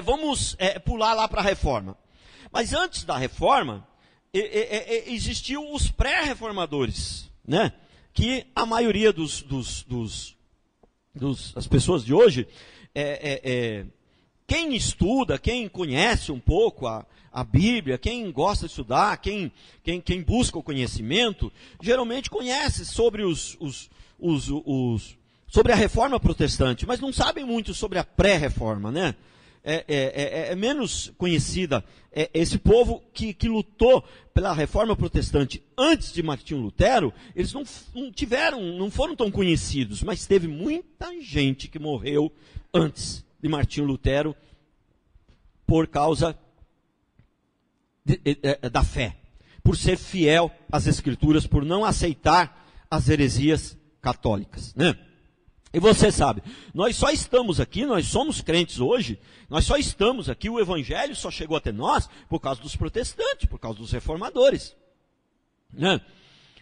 vamos pular lá para a reforma. Mas antes da reforma, existiam os pré-reformadores, né? Que a maioria das pessoas de hoje, quem estuda, quem conhece um pouco a Bíblia, quem gosta de estudar, quem busca o conhecimento, geralmente conhece sobre sobre a reforma protestante, mas não sabem muito sobre a pré-reforma, né? É menos conhecida. Esse povo que lutou pela reforma protestante antes de Martinho Lutero, eles não foram tão conhecidos, mas teve muita gente que morreu antes de Martinho Lutero por causa da fé, por ser fiel às Escrituras, por não aceitar as heresias católicas, né? E você sabe, nós só estamos aqui, nós somos crentes hoje, nós só estamos aqui, o Evangelho só chegou até nós por causa dos protestantes, por causa dos reformadores, né?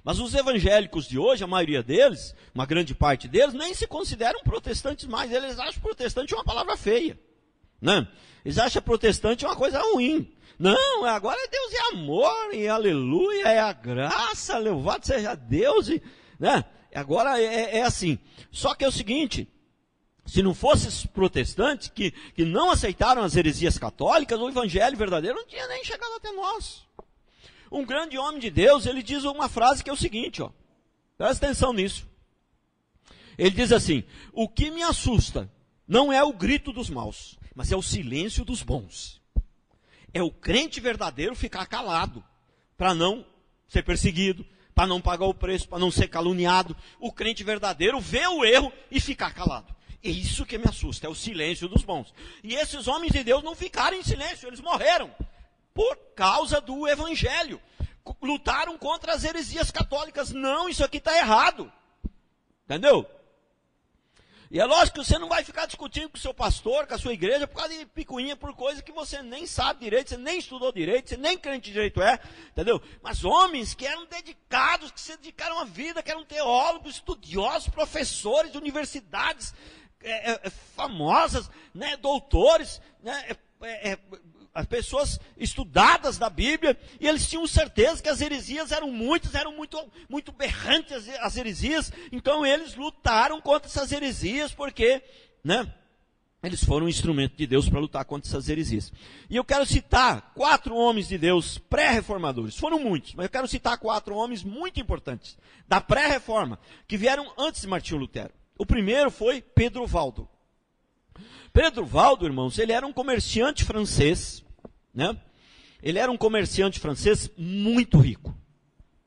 Mas os evangélicos de hoje, a maioria deles, uma grande parte deles, nem se consideram protestantes mais, eles acham protestante uma palavra feia, né? Eles acham protestante uma coisa ruim. Não, agora Deus é amor, e aleluia, é a graça, louvado seja Deus, né? Agora é assim. Só que é o seguinte, se não fossem os protestantes que não aceitaram as heresias católicas, o evangelho verdadeiro não tinha nem chegado até nós. Um grande homem de Deus, ele diz uma frase que é o seguinte, ó, presta atenção nisso. Ele diz assim: o que me assusta não é o grito dos maus, mas é o silêncio dos bons. É o crente verdadeiro ficar calado, para não ser perseguido, para não pagar o preço, para não ser caluniado. O crente verdadeiro vê o erro e ficar calado. É isso que me assusta, é o silêncio dos bons. E esses homens de Deus não ficaram em silêncio, eles morreram por causa do evangelho. Lutaram contra as heresias católicas. Não, isso aqui está errado. Entendeu? E é lógico que você não vai ficar discutindo com o seu pastor, com a sua igreja, por causa de picuinha, por coisa que você nem sabe direito, você nem estudou direito, você nem crente direito entendeu? Mas homens que eram dedicados, que se dedicaram a vida, que eram teólogos, estudiosos, professores de universidades famosas, né, doutores, né, as pessoas estudadas da Bíblia, e eles tinham certeza que as heresias eram muitas, eram muito berrantes as heresias, então eles lutaram contra essas heresias, porque, né, eles foram um instrumento de Deus para lutar contra essas heresias. E eu quero citar 4 homens de Deus pré-reformadores, foram muitos, mas eu quero citar 4 homens muito importantes, da pré-reforma, que vieram antes de Martinho Lutero. O primeiro foi Pedro Valdo. Pedro Valdo, irmãos, ele era um comerciante francês, né? Ele era um comerciante francês muito rico,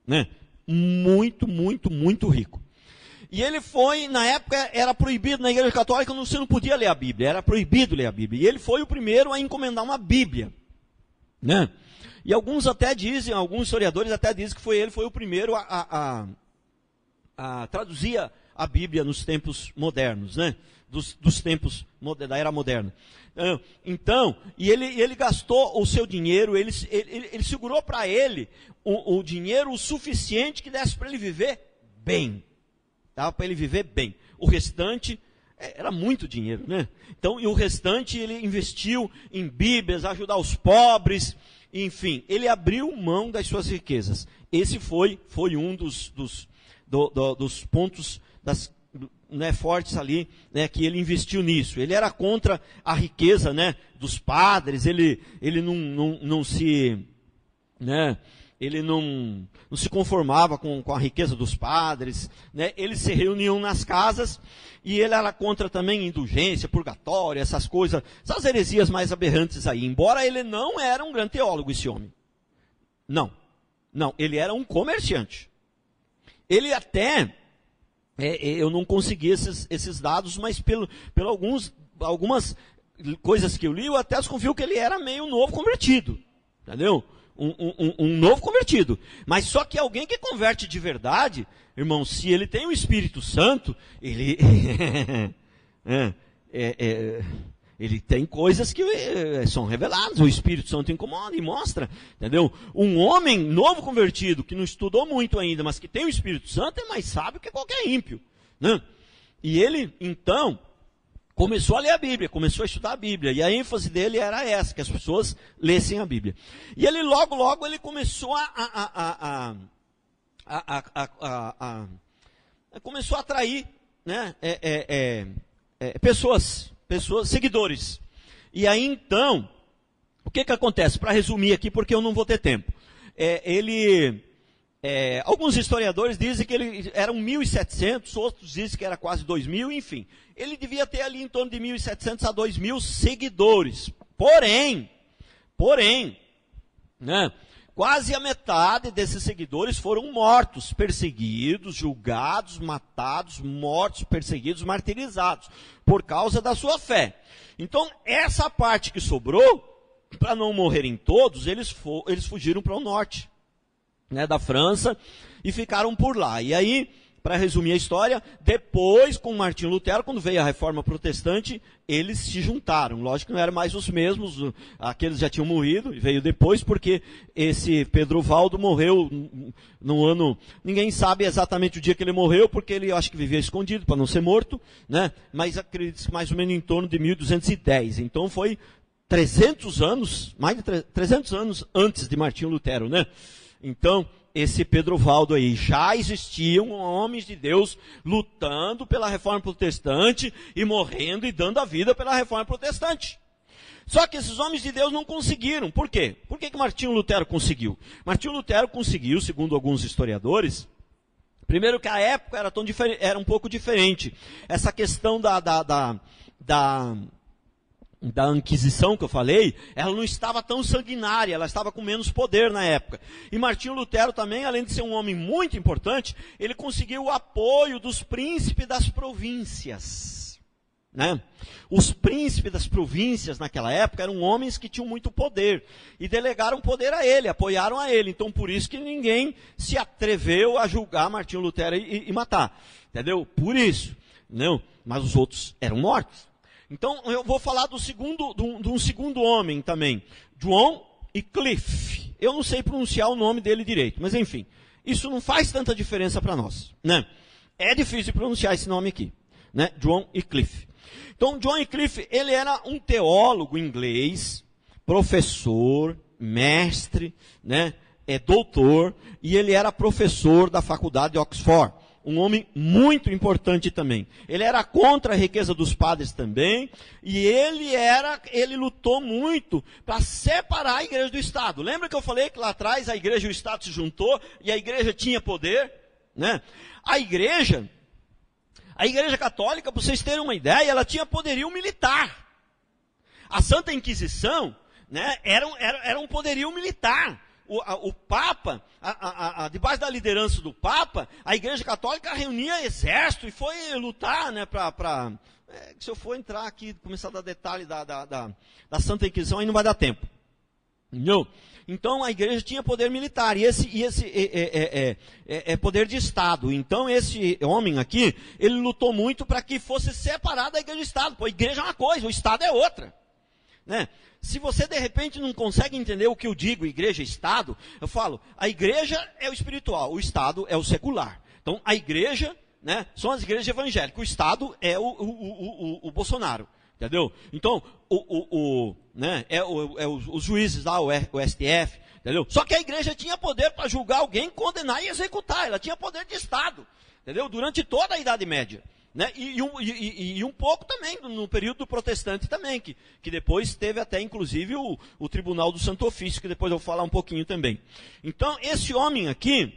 né? Muito rico. E ele foi, na época, era proibido na igreja católica, você não podia ler a Bíblia, era proibido ler a Bíblia. E ele foi o primeiro a encomendar uma Bíblia, né? E alguns historiadores até dizem que ele foi o primeiro a traduzir a Bíblia nos tempos modernos, né? Dos tempos da era moderna. Então, e ele gastou o seu dinheiro, ele segurou para ele o dinheiro o suficiente que desse para ele viver bem. Dava para ele viver bem. O restante era muito dinheiro, né? Então, e o restante ele investiu em Bíblias, ajudar os pobres, enfim, ele abriu mão das suas riquezas. Esse foi um dos pontos fortes ali, né, que ele investiu nisso. Ele era contra a riqueza, né, dos padres, ele não se conformava com a riqueza dos padres, né? Eles se reuniam nas casas, e ele era contra também indulgência, purgatório, essas coisas, essas heresias mais aberrantes aí, embora ele não era um grande teólogo, esse homem. Não, ele era um comerciante. Ele até... eu não consegui esses dados, mas pelo algumas coisas que eu li, eu até desconfio que ele era meio novo convertido, entendeu? Um novo convertido. Mas só que alguém que converte de verdade, irmão, se ele tem o Espírito Santo, ele ele tem coisas que são reveladas, o Espírito Santo incomoda e mostra, entendeu? Um homem novo convertido, que não estudou muito ainda, mas que tem o Espírito Santo, é mais sábio que qualquer ímpio, né? E ele, então, começou a ler a Bíblia, começou a estudar a Bíblia, e a ênfase dele era essa, que as pessoas lessem a Bíblia. E ele logo ele começou começou a atrair, né, pessoas, seguidores. E aí então, o que acontece? Para resumir aqui, porque eu não vou ter tempo. Alguns historiadores dizem que ele eram 1.700, outros dizem que era quase 2.000, enfim. Ele devia ter ali em torno de 1.700 a 2.000 seguidores. Porém, né, quase a metade desses seguidores foram mortos, perseguidos, julgados, matados, mortos, perseguidos, martirizados, por causa da sua fé. Então, essa parte que sobrou, para não morrerem todos, eles fugiram para o norte, né, da França, e ficaram por lá. E aí, para resumir a história, depois com Martinho Lutero, quando veio a Reforma Protestante, eles se juntaram. Lógico que não eram mais os mesmos, aqueles já tinham morrido, e veio depois, porque esse Pedro Valdo morreu no ano, ninguém sabe exatamente o dia que ele morreu, porque ele, eu acho que vivia escondido, para não ser morto, né? Mas acredito que mais ou menos em torno de 1210. Então foi 300 anos, mais de 300 anos antes de Martinho Lutero, né? Então, esse Pedro Valdo aí, já existiam homens de Deus lutando pela Reforma Protestante e morrendo e dando a vida pela Reforma Protestante. Só que esses homens de Deus não conseguiram. Por quê? Por que Martinho Lutero conseguiu? Martinho Lutero conseguiu, segundo alguns historiadores, primeiro que a época era um pouco diferente. Essa questão da Inquisição que eu falei, ela não estava tão sanguinária, ela estava com menos poder na época. E Martinho Lutero também, além de ser um homem muito importante, ele conseguiu o apoio dos príncipes das províncias, né? Os príncipes das províncias naquela época eram homens que tinham muito poder, e delegaram poder a ele, apoiaram a ele. Então por isso que ninguém se atreveu a julgar Martinho Lutero e matar, entendeu? Por isso, não, mas os outros eram mortos. Então, eu vou falar de um segundo homem também, John Wycliffe. Eu não sei pronunciar o nome dele direito, mas enfim, isso não faz tanta diferença para nós, né? É difícil de pronunciar esse nome aqui, né? John Wycliffe. Então, John Wycliffe, ele era um teólogo inglês, professor, mestre, né? Doutor, e ele era professor da faculdade de Oxford. Um homem muito importante também. Ele era contra a riqueza dos padres também, e ele lutou muito para separar a igreja do Estado. Lembra que eu falei que lá atrás a igreja e o Estado se juntou, e a igreja tinha poder, né? A igreja católica, para vocês terem uma ideia, ela tinha poderio militar. A Santa Inquisição, né, era um poderio militar. O Papa, debaixo da liderança do Papa, a Igreja Católica reunia exército e foi lutar, né, se eu for entrar aqui, começar a dar detalhe da Santa Inquisição, aí não vai dar tempo. Não. Então a igreja tinha poder militar, e esse poder de Estado. Então esse homem aqui, ele lutou muito para que fosse separado a igreja do Estado. Pô, a igreja é uma coisa, o Estado é outra, né? Se você de repente não consegue entender o que eu digo, igreja e Estado, eu falo, a igreja é o espiritual, o Estado é o secular. Então a igreja, né, são as igrejas evangélicas, o Estado é o Bolsonaro, entendeu? Então, né, os juízes lá, o STF, entendeu? Só que a igreja tinha poder para julgar alguém, condenar e executar, ela tinha poder de Estado, entendeu? Durante toda a Idade Média. Né? E um pouco também no período do protestante também, que depois teve até inclusive o Tribunal do Santo Ofício, que depois eu vou falar um pouquinho também. Então esse homem aqui,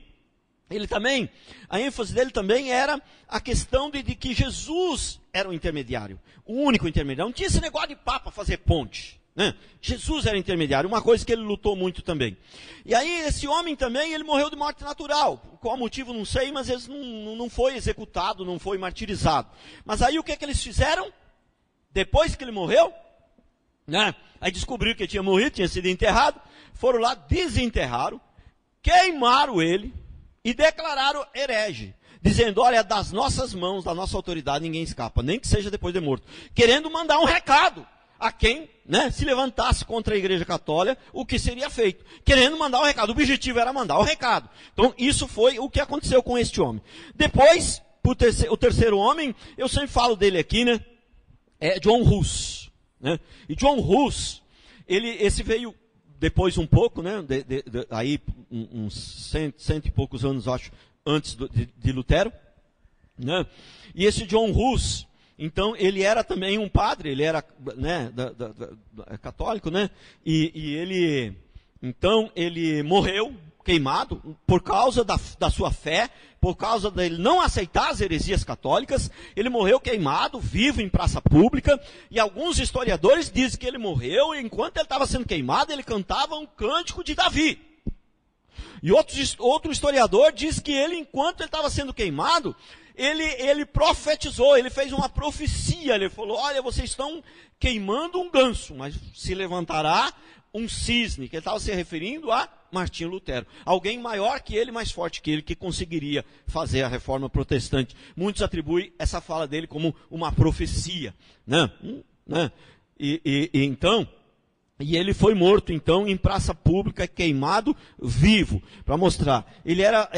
ele também, a ênfase dele também era a questão de que Jesus era o intermediário, o único intermediário. Não tinha esse negócio de papa fazer ponte, né? Jesus era intermediário, uma coisa que ele lutou muito também. E aí esse homem também, ele morreu de morte natural. Qual motivo não sei, mas ele não foi executado, não foi martirizado. Mas aí o que eles fizeram? Depois que ele morreu, né? Aí descobriram que ele tinha morrido, tinha sido enterrado, foram lá, desenterraram, queimaram ele e declararam herege, dizendo, olha, das nossas mãos, da nossa autoridade, ninguém escapa, nem que seja depois de morto. Querendo mandar um recado a quem, né, se levantasse contra a igreja católica, o que seria feito. Querendo mandar o recado. O objetivo era mandar o recado. Então, isso foi o que aconteceu com este homem. Depois, o terceiro homem, eu sempre falo dele aqui, né? é John Hus, né? E John Hus, esse veio depois um pouco, né? Aí uns cento e poucos anos, acho, antes de Lutero, né? E esse John Hus, então, ele era também um padre, ele era, né, católico, né? E ele, então, ele morreu queimado por causa da sua fé, por causa dele não aceitar as heresias católicas. Ele morreu queimado, vivo em praça pública, e alguns historiadores dizem que ele morreu e enquanto ele estava sendo queimado, ele cantava um cântico de Davi. E outro historiador diz que ele, enquanto ele estava sendo queimado, ele profetizou, ele fez uma profecia, ele falou, olha, vocês estão queimando um ganso, mas se levantará um cisne, que ele estava se referindo a Martinho Lutero. Alguém maior que ele, mais forte que ele, que conseguiria fazer a reforma protestante. Muitos atribuem essa fala dele como uma profecia, né? Então, ele foi morto, então, em praça pública, queimado, vivo, para mostrar. Ele era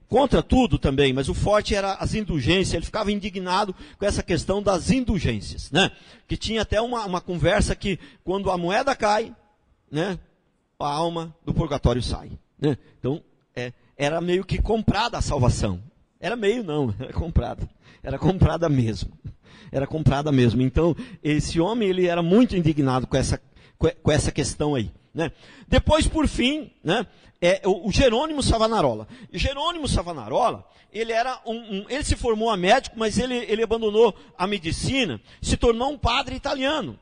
contra tudo também, mas o forte era as indulgências. Ele ficava indignado com essa questão das indulgências, né? Que tinha até uma conversa que, quando a moeda cai, né, a alma do purgatório sai, né? Então, era meio que comprada a salvação. Era meio não, era comprada. Era comprada mesmo. Era comprada mesmo. Então, esse homem, ele era muito indignado com essa questão aí, né? Depois, por fim, né, o Jerônimo Savonarola. Jerônimo Savonarola, ele era ele se formou a médico, mas ele abandonou a medicina, se tornou um padre italiano.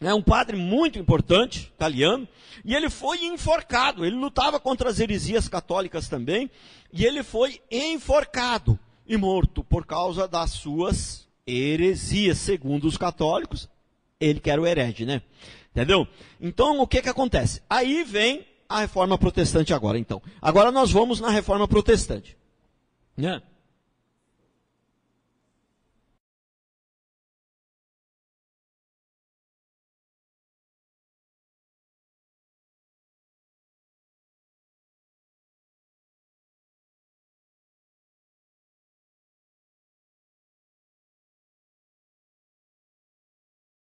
Um padre muito importante, italiano, e ele foi enforcado. Ele lutava contra as heresias católicas também, e ele foi enforcado e morto por causa das suas heresias, segundo os católicos. Ele que era o herege, né? Entendeu? Então, o que acontece? Aí vem a reforma protestante agora, então. Agora nós vamos na reforma protestante, né?